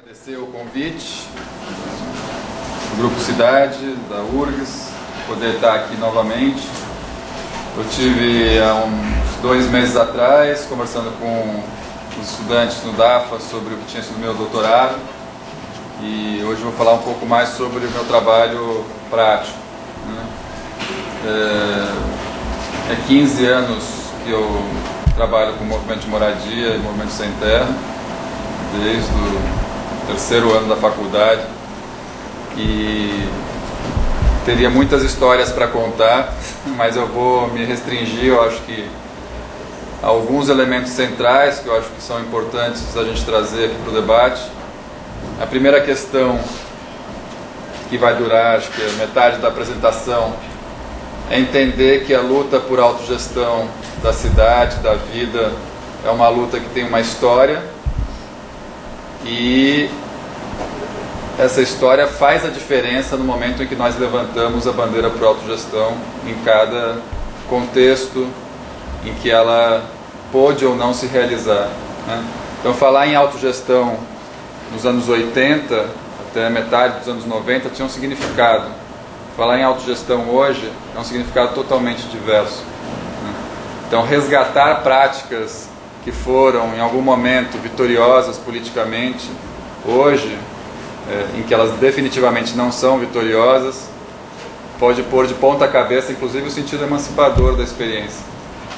Agradecer o convite do Grupo Cidade, da URGS, poder estar aqui novamente. Eu tive há uns 2 meses atrás conversando com os estudantes no DAFA sobre o que tinha sido meu doutorado e hoje eu vou falar um pouco mais sobre o meu trabalho prático, né? É 15 anos que eu trabalho com o movimento de moradia e movimento sem terra, desde o 3º ano da faculdade, e teria muitas histórias para contar, mas eu vou me restringir, eu acho que a alguns elementos centrais que eu acho que são importantes a gente trazer aqui para o debate. A primeira questão, que vai durar acho que metade da apresentação, é entender que a luta por autogestão da cidade, da vida, é uma luta que tem uma história, e essa história faz a diferença no momento em que nós levantamos a bandeira por autogestão em cada contexto em que ela pôde ou não se realizar, né? Então, falar em autogestão nos anos 80 até metade dos anos 90 tinha um significado. Falar em autogestão hoje é um significado totalmente diverso, né? Então, resgatar práticas que foram em algum momento vitoriosas politicamente, hoje, em que elas definitivamente não são vitoriosas, pode pôr de ponta cabeça inclusive o sentido emancipador da experiência,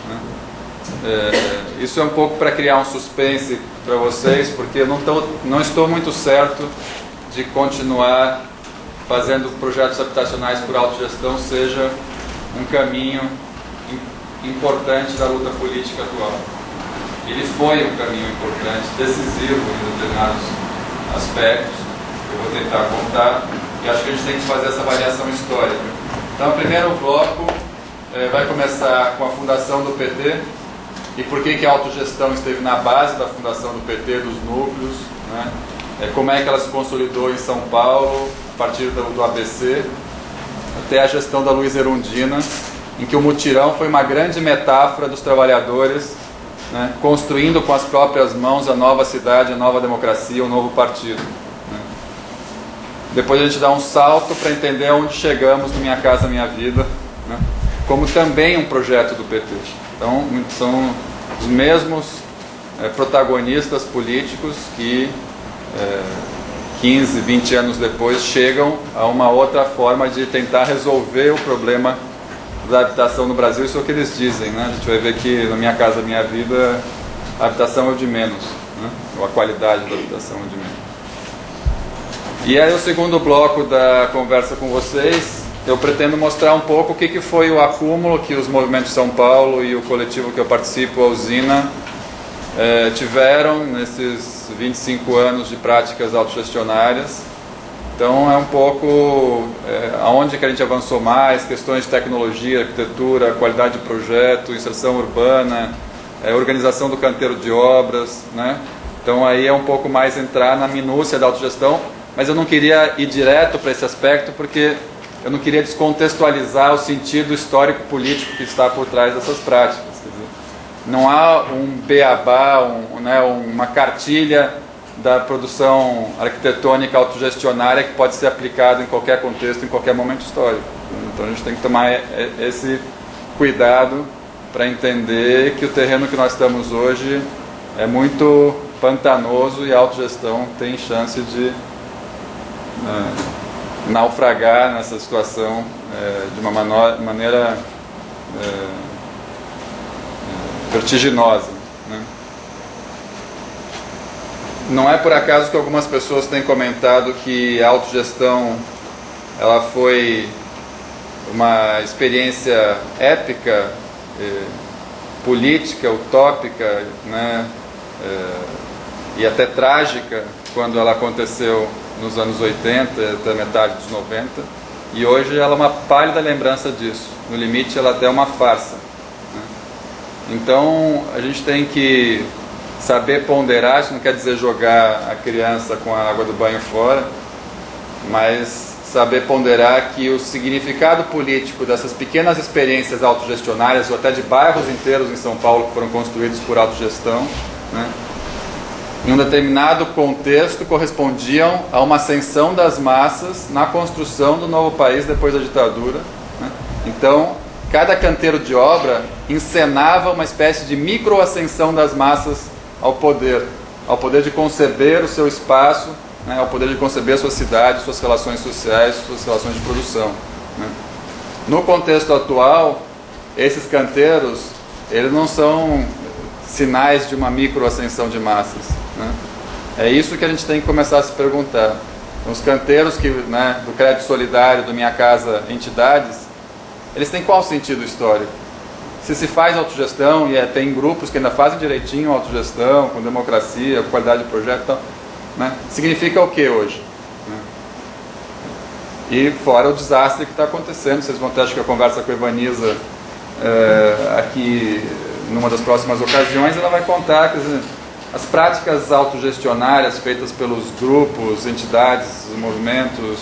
né? Isso é um pouco para criar um suspense para vocês, porque eu não estou muito certo de continuar fazendo projetos habitacionais por autogestão seja um caminho importante da luta política atual. Ele foi um caminho importante, decisivo em determinados aspectos, que eu vou tentar contar, e acho que a gente tem que fazer essa avaliação histórica. Então, o primeiro bloco vai começar com a fundação do PT, e por que a autogestão esteve na base da fundação do PT, dos núcleos, né? Como é que ela se consolidou em São Paulo, a partir do ABC, até a gestão da Luiza Erundina, em que o mutirão foi uma grande metáfora dos trabalhadores, né, construindo com as próprias mãos a nova cidade, a nova democracia, o novo partido, né? Depois a gente dá um salto para entender onde chegamos no Minha Casa Minha Vida, né, como também um projeto do PT. Então, são os mesmos protagonistas políticos que 15, 20 anos depois chegam a uma outra forma de tentar resolver o problema da habitação no Brasil. Isso é o que eles dizem, né? A gente vai ver que na Minha Casa Minha Vida a habitação é o de menos, né? Ou a qualidade da habitação é o de menos. E aí o segundo bloco da conversa com vocês, eu pretendo mostrar um pouco o que foi o acúmulo que os movimentos São Paulo e o coletivo que eu participo, a Usina, tiveram nesses 25 anos de práticas autogestionárias. Então é um pouco aonde que a gente avançou mais, questões de tecnologia, arquitetura, qualidade de projeto, inserção urbana, organização do canteiro de obras, né? Então aí é um pouco mais entrar na minúcia da autogestão, mas eu não queria ir direto para esse aspecto porque eu não queria descontextualizar o sentido histórico-político que está por trás dessas práticas. Quer dizer, não há um beabá, uma cartilha da produção arquitetônica autogestionária que pode ser aplicada em qualquer contexto, em qualquer momento histórico. Então a gente tem que tomar esse cuidado para entender que o terreno que nós estamos hoje é muito pantanoso e a autogestão tem chance de naufragar nessa situação de uma maneira vertiginosa, né? Não é por acaso que algumas pessoas têm comentado que a autogestão ela foi uma experiência épica, política, utópica, né? E até trágica quando ela aconteceu nos anos 80 até metade dos 90, e hoje ela é uma pálida lembrança disso. No limite ela até é uma farsa, né? Então a gente tem que saber ponderar. Isso não quer dizer jogar a criança com a água do banho fora, mas saber ponderar que o significado político dessas pequenas experiências autogestionárias, ou até de bairros inteiros em São Paulo que foram construídos por autogestão, né, em um determinado contexto, correspondiam a uma ascensão das massas na construção do novo país depois da ditadura, né? Então, cada canteiro de obra encenava uma espécie de microascensão das massas ao poder de conceber o seu espaço, né? Ao poder de conceber sua cidade, suas relações sociais, suas relações de produção, né? No contexto atual, esses canteiros, eles não são sinais de uma microascensão de massas, né? É isso que a gente tem que começar a se perguntar. Os canteiros né, do crédito solidário, do Minha Casa Entidades, eles têm qual sentido histórico? Se faz autogestão, e tem grupos que ainda fazem direitinho a autogestão, com democracia, com qualidade de projeto, então, né, significa o que hoje? Né? E fora o desastre que está acontecendo, vocês vão ter, acho que a conversa com a Evaniza aqui numa das próximas ocasiões, ela vai contar, quer dizer, as práticas autogestionárias feitas pelos grupos, entidades, movimentos,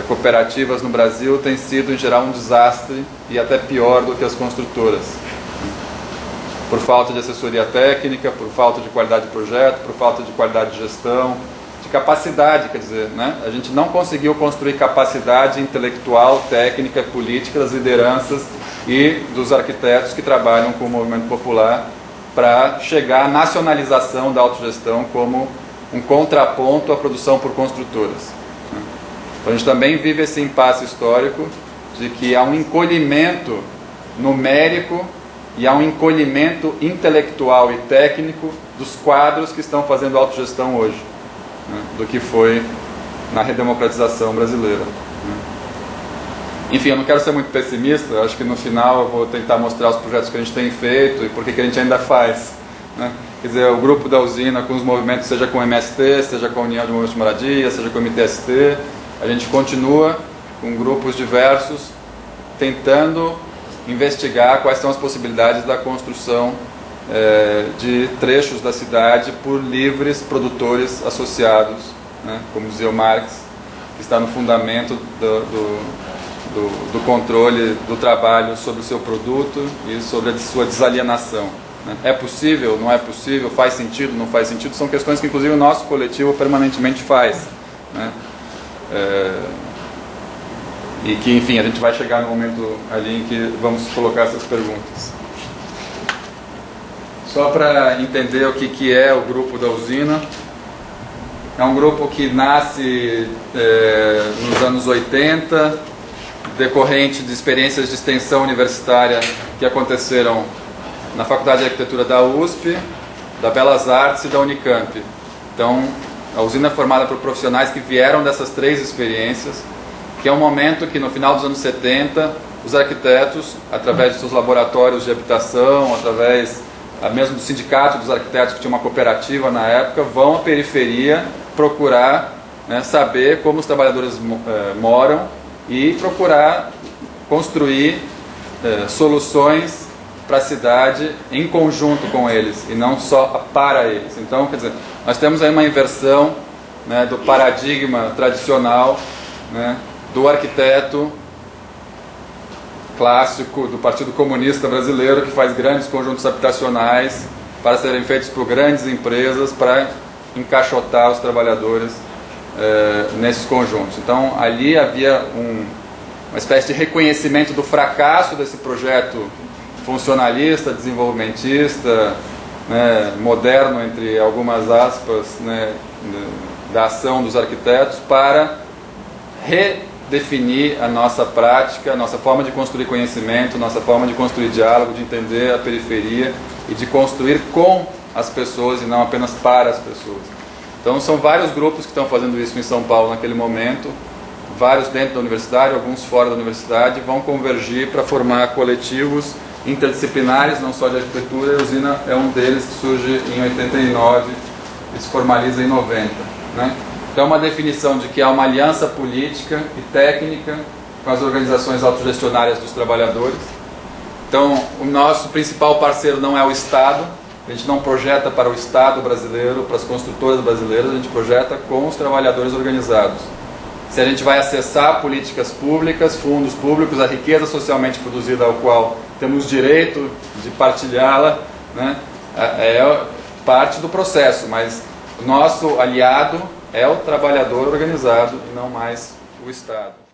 cooperativas no Brasil têm sido em geral um desastre e até pior do que as construtoras, por falta de assessoria técnica, por falta de qualidade de projeto, por falta de qualidade de gestão, de capacidade, quer dizer, né? A gente não conseguiu construir capacidade intelectual, técnica, política das lideranças e dos arquitetos que trabalham com o movimento popular para chegar à nacionalização da autogestão como um contraponto à produção por construtoras. Então a gente também vive esse impasse histórico de que há um encolhimento numérico e há um encolhimento intelectual e técnico dos quadros que estão fazendo autogestão hoje, né, do que foi na redemocratização brasileira. Enfim, eu não quero ser muito pessimista, eu acho que no final eu vou tentar mostrar os projetos que a gente tem feito e por que a gente ainda faz, né? Quer dizer, o grupo da usina com os movimentos, seja com o MST, seja com a União de Movimentos de Moradia, seja com o MTST, a gente continua com grupos diversos tentando investigar quais são as possibilidades da construção de trechos da cidade por livres produtores associados, né? Como dizia o Marx, que está no fundamento do controle do trabalho sobre o seu produto e sobre a sua desalienação, né? É possível? Não é possível? Faz sentido? Não faz sentido? São questões que inclusive o nosso coletivo permanentemente faz, né? E que, enfim, a gente vai chegar no momento ali em que vamos colocar essas perguntas. Só para entender o que é o grupo da usina, é um grupo que nasce nos anos 80, decorrente de experiências de extensão universitária que aconteceram na Faculdade de Arquitetura da USP, da Belas Artes e da Unicamp. Então, a usina é formada por profissionais que vieram dessas três experiências, que é um momento que no final dos anos 70, os arquitetos, através de seus laboratórios de habitação, através mesmo do sindicato dos arquitetos, que tinha uma cooperativa na época, vão à periferia procurar, né, saber como os trabalhadores moram e procurar construir soluções para a cidade em conjunto com eles e não só para eles. Então, quer dizer, nós temos aí uma inversão, né, do paradigma tradicional, né, do arquiteto clássico do Partido Comunista Brasileiro, que faz grandes conjuntos habitacionais para serem feitos por grandes empresas para encaixotar os trabalhadores nesses conjuntos. Então ali havia uma espécie de reconhecimento do fracasso desse projeto funcionalista, desenvolvimentista, né, moderno, entre algumas aspas, né, da ação dos arquitetos, para redefinir a nossa prática, a nossa forma de construir conhecimento, nossa forma de construir diálogo, de entender a periferia e de construir com as pessoas e não apenas para as pessoas. Então são vários grupos que estão fazendo isso em São Paulo naquele momento, vários dentro da universidade, alguns fora da universidade, vão convergir para formar coletivos interdisciplinares, não só de arquitetura, e a usina é um deles, que surge em 89 e se formaliza em 90. Né? Então é uma definição de que há uma aliança política e técnica com as organizações autogestionárias dos trabalhadores. Então o nosso principal parceiro não é o Estado, a gente não projeta para o Estado brasileiro, para as construtoras brasileiras, a gente projeta com os trabalhadores organizados. Se a gente vai acessar políticas públicas, fundos públicos, a riqueza socialmente produzida ao qual temos direito de partilhá-la, né, parte do processo, mas o nosso aliado é o trabalhador organizado e não mais o Estado.